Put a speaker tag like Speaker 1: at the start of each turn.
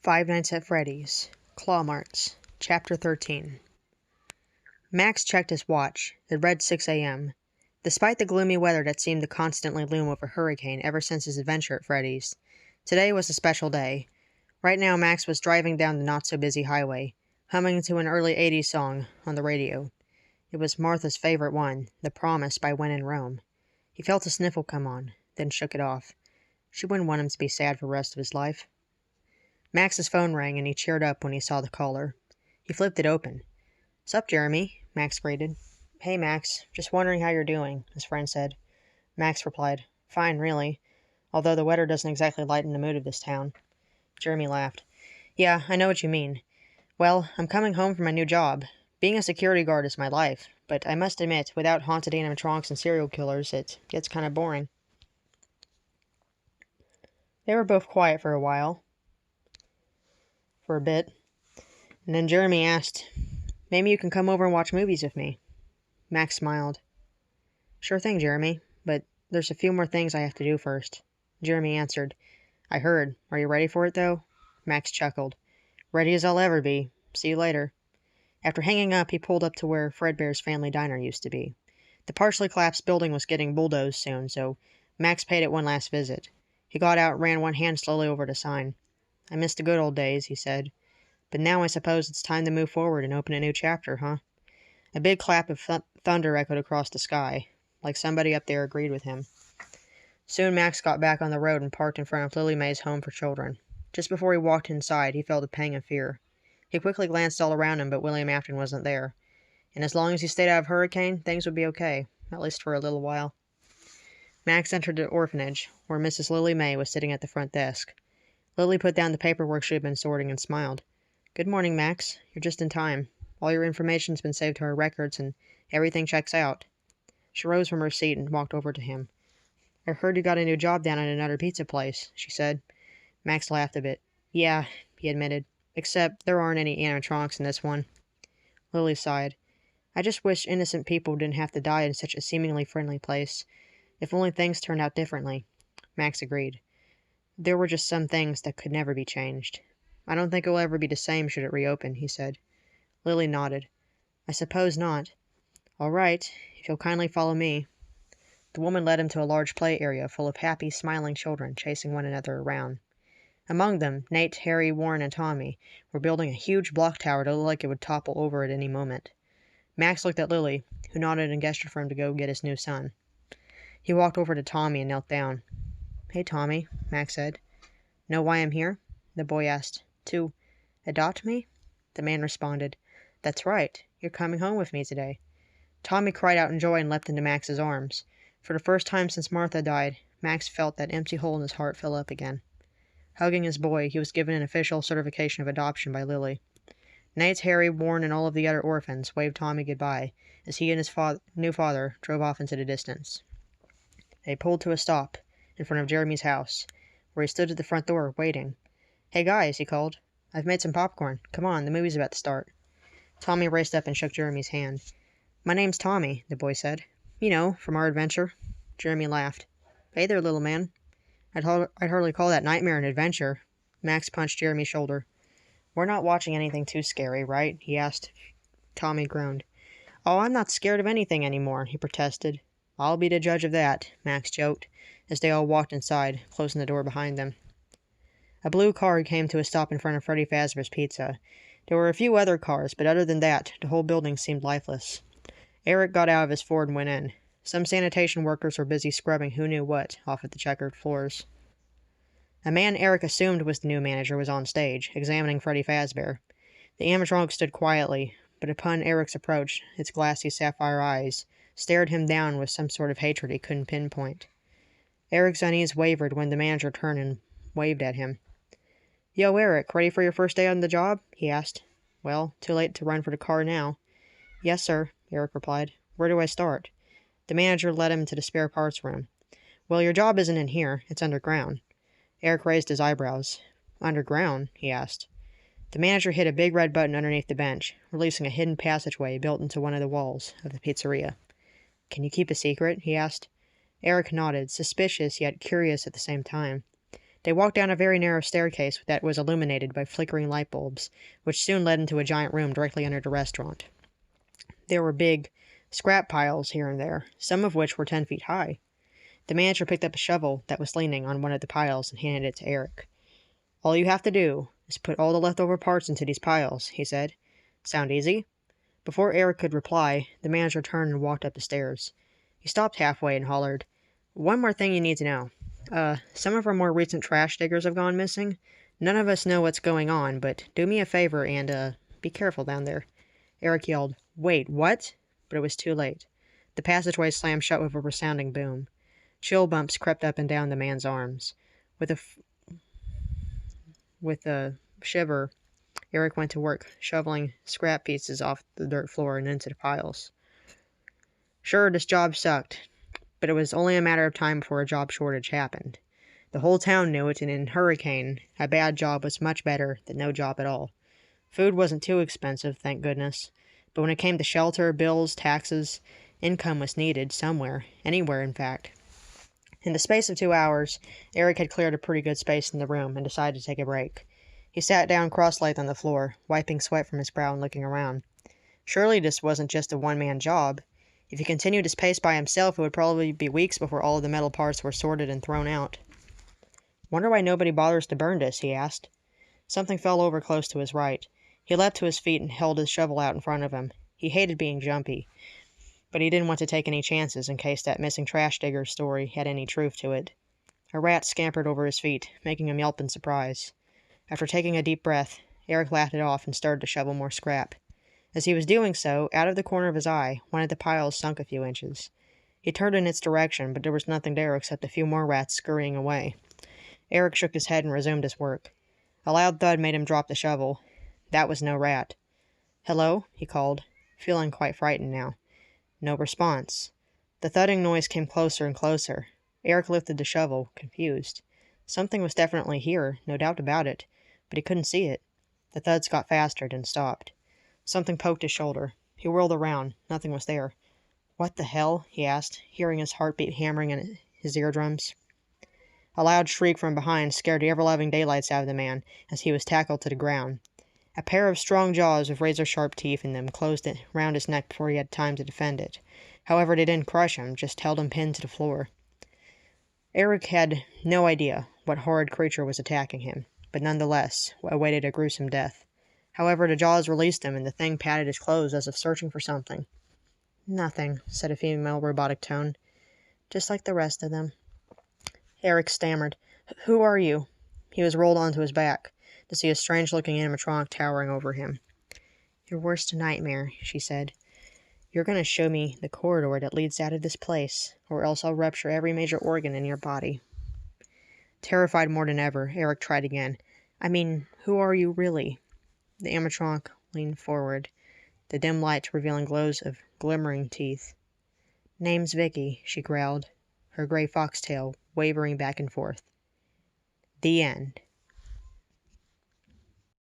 Speaker 1: Five Nights at Freddy's, Clawmarks, Chapter 13. Max checked his watch. It read 6 a.m. Despite the gloomy weather that seemed to constantly loom over hurricane ever since his adventure at Freddy's, today was a special day. Right now, Max was driving down the not-so-busy highway, humming to an early 80s song on the radio. It was Martha's favorite one, The Promise by When in Rome. He felt a sniffle come on, then shook it off. She wouldn't want him to be sad for the rest of his life. Max's phone rang, and he cheered up when he saw the caller. He flipped it open. "Sup, Jeremy?" Max greeted. "Hey, Max. Just wondering how you're doing," his friend said. Max replied, "Fine, really. Although the weather doesn't exactly lighten the mood of this town." Jeremy laughed. "Yeah, I know what you mean. Well, I'm coming home from my new job. Being a security guard is my life, but I must admit, without haunted animatronics and serial killers, it gets kind of boring." They were both quiet for a bit, and then Jeremy asked, "Maybe you can come over and watch movies with me." Max smiled. "Sure thing, Jeremy, but there's a few more things I have to do first." Jeremy answered, "I heard. Are you ready for it, though?" Max chuckled. "Ready as I'll ever be. See you later." After hanging up, he pulled up to where Fredbear's family diner used to be. The partially collapsed building was getting bulldozed soon, so Max paid it one last visit. He got out and ran one hand slowly over the sign. "I miss the good old days," he said. "But now I suppose it's time to move forward and open a new chapter, huh?" A big clap of thunder echoed across the sky, like somebody up there agreed with him. Soon Max got back on the road and parked in front of Lily Mae's home for children. Just before he walked inside, he felt a pang of fear. He quickly glanced all around him, but William Afton wasn't there. And as long as he stayed out of hurricane, things would be okay, at least for a little while. Max entered the orphanage, where Mrs. Lily Mae was sitting at the front desk. Lily put down the paperwork she had been sorting and smiled. "Good morning, Max. You're just in time. All your information's been saved to our records, and everything checks out." She rose from her seat and walked over to him. "I heard you got a new job down at another pizza place," she said. Max laughed a bit. "Yeah," he admitted, "except there aren't any animatronics in this one." Lily sighed. "I just wish innocent people didn't have to die in such a seemingly friendly place. If only things turned out differently." Max agreed. There were just some things that could never be changed. "I don't think it will ever be the same should it reopen," he said. Lily nodded. "I suppose not. All right, if you'll kindly follow me." The woman led him to a large play area full of happy, smiling children chasing one another around. Among them, Nate, Harry, Warren, and Tommy were building a huge block tower that looked like it would topple over at any moment. Max looked at Lily, who nodded and gestured for him to go get his new son. He walked over to Tommy and knelt down. "Hey, Tommy," Max said. "Know why I'm here?" the boy asked. "To adopt me?" The man responded. "That's right. You're coming home with me today." Tommy cried out in joy and leapt into Max's arms. For the first time since Martha died, Max felt that empty hole in his heart fill up again. Hugging his boy, he was given an official certification of adoption by Lily. Nate, Harry, Warren, and all of the other orphans waved Tommy goodbye as he and his new father drove off into the distance. They pulled to a stop in front of Jeremy's house, where he stood at the front door, waiting. "Hey guys," he called. "I've made some popcorn. Come on, the movie's about to start." Tommy raced up and shook Jeremy's hand. "My name's Tommy," the boy said. "You know, from our adventure." Jeremy laughed. "Hey there, little man." I'd hardly call that nightmare an adventure." Max punched Jeremy's shoulder. "We're not watching anything too scary, right?" he asked. Tommy groaned. "Oh, I'm not scared of anything anymore," he protested. "I'll be the judge of that," Max joked, as they all walked inside, closing the door behind them. A blue car came to a stop in front of Freddy Fazbear's Pizza. There were a few other cars, but other than that, the whole building seemed lifeless. Eric got out of his Ford and went in. Some sanitation workers were busy scrubbing who knew what off of the checkered floors. A man Eric assumed was the new manager was on stage, examining Freddy Fazbear. The animatronic stood quietly, but upon Eric's approach, its glassy sapphire eyes stared him down with some sort of hatred he couldn't pinpoint. Eric's unease wavered when the manager turned and waved at him. "Yo, Eric, ready for your first day on the job?" he asked. "Well, too late to run for the car now." "Yes, sir," Eric replied. "Where do I start?" The manager led him to the spare parts room. "Well, your job isn't in here. It's underground." Eric raised his eyebrows. "Underground?" he asked. The manager hit a big red button underneath the bench, releasing a hidden passageway built into one of the walls of the pizzeria. "Can you keep a secret?" he asked. Eric nodded, suspicious yet curious at the same time. They walked down a very narrow staircase that was illuminated by flickering light bulbs, which soon led into a giant room directly under the restaurant. There were big scrap piles here and there, some of which were 10 feet high. The manager picked up a shovel that was leaning on one of the piles and handed it to Eric. "All you have to do is put all the leftover parts into these piles," he said. "Sound easy?" Before Eric could reply, the manager turned and walked up the stairs. He stopped halfway and hollered, "One more thing you need to know. Some of our more recent trash diggers have gone missing. None of us know what's going on, but do me a favor and, be careful down there." Eric yelled, "Wait, what?" But it was too late. The passageway slammed shut with a resounding boom. Chill bumps crept up and down the man's arms. With a shiver, Eric went to work, shoveling scrap pieces off the dirt floor and into the piles. Sure, this job sucked, but it was only a matter of time before a job shortage happened. The whole town knew it, and in Hurricane, a bad job was much better than no job at all. Food wasn't too expensive, thank goodness, but when it came to shelter, bills, taxes, income was needed somewhere, anywhere in fact. In the space of 2 hours, Eric had cleared a pretty good space in the room and decided to take a break. He sat down cross-legged on the floor, wiping sweat from his brow and looking around. Surely this wasn't just a one-man job. If he continued his pace by himself, it would probably be weeks before all of the metal parts were sorted and thrown out. "Wonder why nobody bothers to burn this?" he asked. Something fell over close to his right. He leapt to his feet and held his shovel out in front of him. He hated being jumpy, but he didn't want to take any chances in case that missing trash digger story had any truth to it. A rat scampered over his feet, making him yelp in surprise. After taking a deep breath, Eric laughed it off and started to shovel more scrap. As he was doing so, out of the corner of his eye, one of the piles sunk a few inches. He turned in its direction, but there was nothing there except a few more rats scurrying away. Eric shook his head and resumed his work. A loud thud made him drop the shovel. That was no rat. "Hello?" he called, feeling quite frightened now. No response. The thudding noise came closer and closer. Eric lifted the shovel, confused. Something was definitely here, no doubt about it, but he couldn't see it. The thuds got faster, then stopped. Something poked his shoulder. He whirled around. Nothing was there. "What the hell?" he asked, hearing his heartbeat hammering in his eardrums. A loud shriek from behind scared the ever-loving daylights out of the man as he was tackled to the ground. A pair of strong jaws with razor-sharp teeth in them closed round his neck before he had time to defend it. However, they didn't crush him, just held him pinned to the floor. Eric had no idea what horrid creature was attacking him, but nonetheless awaited a gruesome death. However, the jaws released him, and the thing patted his clothes as if searching for something. "Nothing," said a female robotic tone. "Just like the rest of them." Eric stammered, "Who are you?" He was rolled onto his back, to see a strange-looking animatronic towering over him. "Your worst nightmare," she said. "You're going to show me the corridor that leads out of this place, or else I'll rupture every major organ in your body." Terrified more than ever, Eric tried again. "I mean, who are you really?" The animatronic leaned forward, the dim light revealing glows of glimmering teeth. "Name's Vicky," she growled, her gray foxtail wavering back and forth. The end.